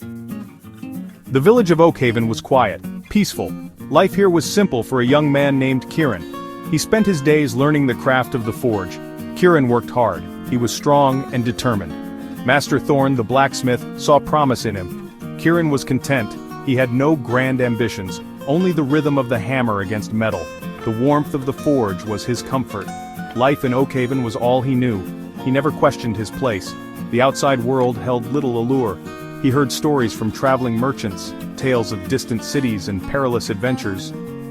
The village of Oakhaven was quiet, peaceful. Life here was simple for a young man named Kieran. He spent his days learning the craft of the forge. Kieran worked hard. He was strong and determined. Master Thorn, the blacksmith, saw promise in him. Kieran was content. He had no grand ambitions, only the rhythm of the hammer against metal. The warmth of the forge was his comfort. Life in Oakhaven was all he knew. He never questioned his place. The outside world held little allure. He heard stories from traveling merchants, tales of distant cities and perilous adventures.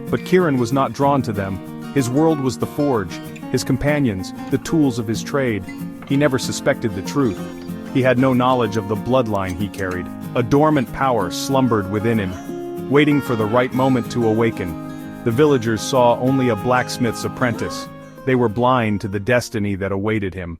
But Kieran was not drawn to them. His world was the forge, his companions, the tools of his trade. He never suspected the truth. He had no knowledge of the bloodline he carried. A dormant power slumbered within him, waiting for the right moment to awaken. The villagers saw only a blacksmith's apprentice. They were blind to the destiny that awaited him.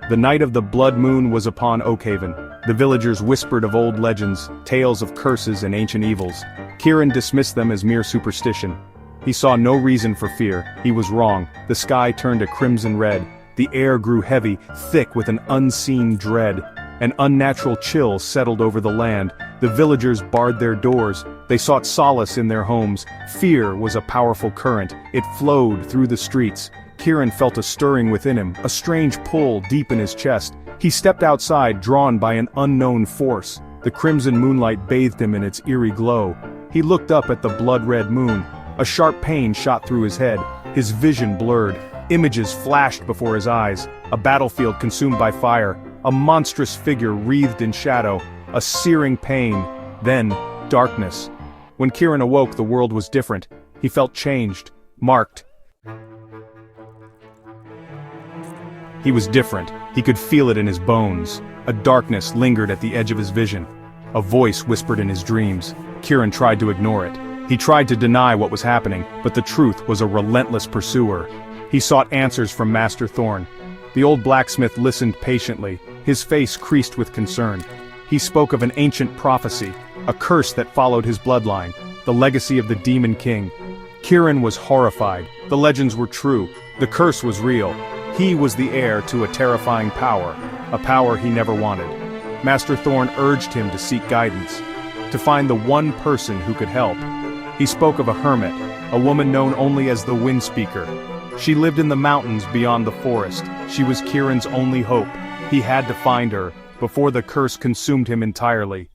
The night of the blood moon was upon Oakhaven. The villagers whispered of old legends, tales of curses and ancient evils. Kieran dismissed them as mere superstition. He saw no reason for fear. He was wrong. The sky turned a crimson red. The air grew heavy, thick with an unseen dread. An unnatural chill settled over the land. The villagers barred their doors. They sought solace in their homes. Fear was a powerful current. It flowed through the streets. Kieran felt a stirring within him, a strange pull deep in his chest. He stepped outside, drawn by an unknown force. The crimson moonlight bathed him in its eerie glow. He looked up at the blood-red moon. A sharp pain shot through his head. His vision blurred. Images flashed before his eyes. A battlefield consumed by fire. A monstrous figure wreathed in shadow. A searing pain. Then, darkness. When Kieran awoke, the world was different. He felt changed, marked. He was different. He could feel it in his bones. A darkness lingered at the edge of his vision. A voice whispered in his dreams. Kieran tried to ignore it. He tried to deny what was happening, but the truth was a relentless pursuer. He sought answers from Master Thorn. The old blacksmith listened patiently, his face creased with concern. He spoke of an ancient prophecy, a curse that followed his bloodline, the legacy of the Demon King. Kieran was horrified. The legends were true. The curse was real. He was the heir to a terrifying power, a power he never wanted. Master Thorn urged him to seek guidance, to find the one person who could help. He spoke of a hermit, a woman known only as the Wind Speaker. She lived in the mountains beyond the forest. She was Kieran's only hope. He had to find her, before the curse consumed him entirely.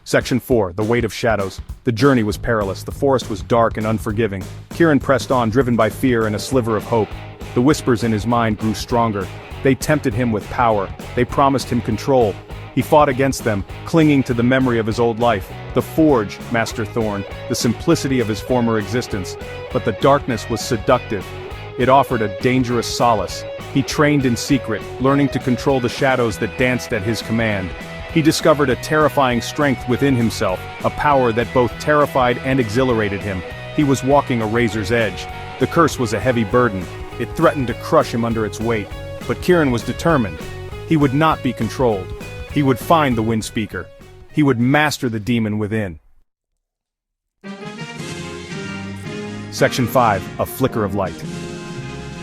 Section 4, The Weight of Shadows. The journey was perilous, the forest was dark and unforgiving. Kieran pressed on, driven by fear and a sliver of hope. The whispers in his mind grew stronger. They tempted him with power. They promised him control. He fought against them, clinging to the memory of his old life. The forge, Master Thorn, the simplicity of his former existence. But the darkness was seductive. It offered a dangerous solace. He trained in secret, learning to control the shadows that danced at his command. He discovered a terrifying strength within himself, a power that both terrified and exhilarated him. He was walking a razor's edge. The curse was a heavy burden. It threatened to crush him under its weight. But Kieran was determined. He would not be controlled. He would find the Wind Speaker. He would master the demon within. Section 5, A Flicker of Light.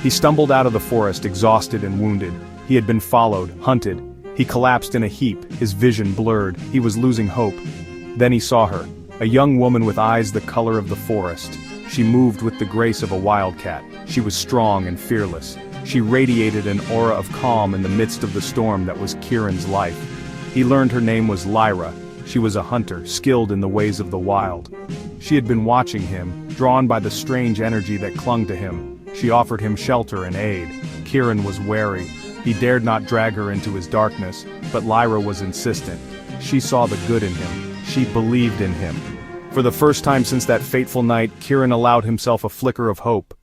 He stumbled out of the forest, exhausted and wounded. He had been followed, hunted. He collapsed in a heap, his vision blurred. He was losing hope. Then he saw her, a young woman with eyes the color of the forest. She moved with the grace of a wildcat. She was strong and fearless. She radiated an aura of calm in the midst of the storm that was Kieran's life. He learned her name was Lyra. She was a hunter, skilled in the ways of the wild. She had been watching him, drawn by the strange energy that clung to him. She offered him shelter and aid. Kieran was wary. He dared not drag her into his darkness, but Lyra was insistent. She saw the good in him. She believed in him. For the first time since that fateful night, Kieran allowed himself a flicker of hope.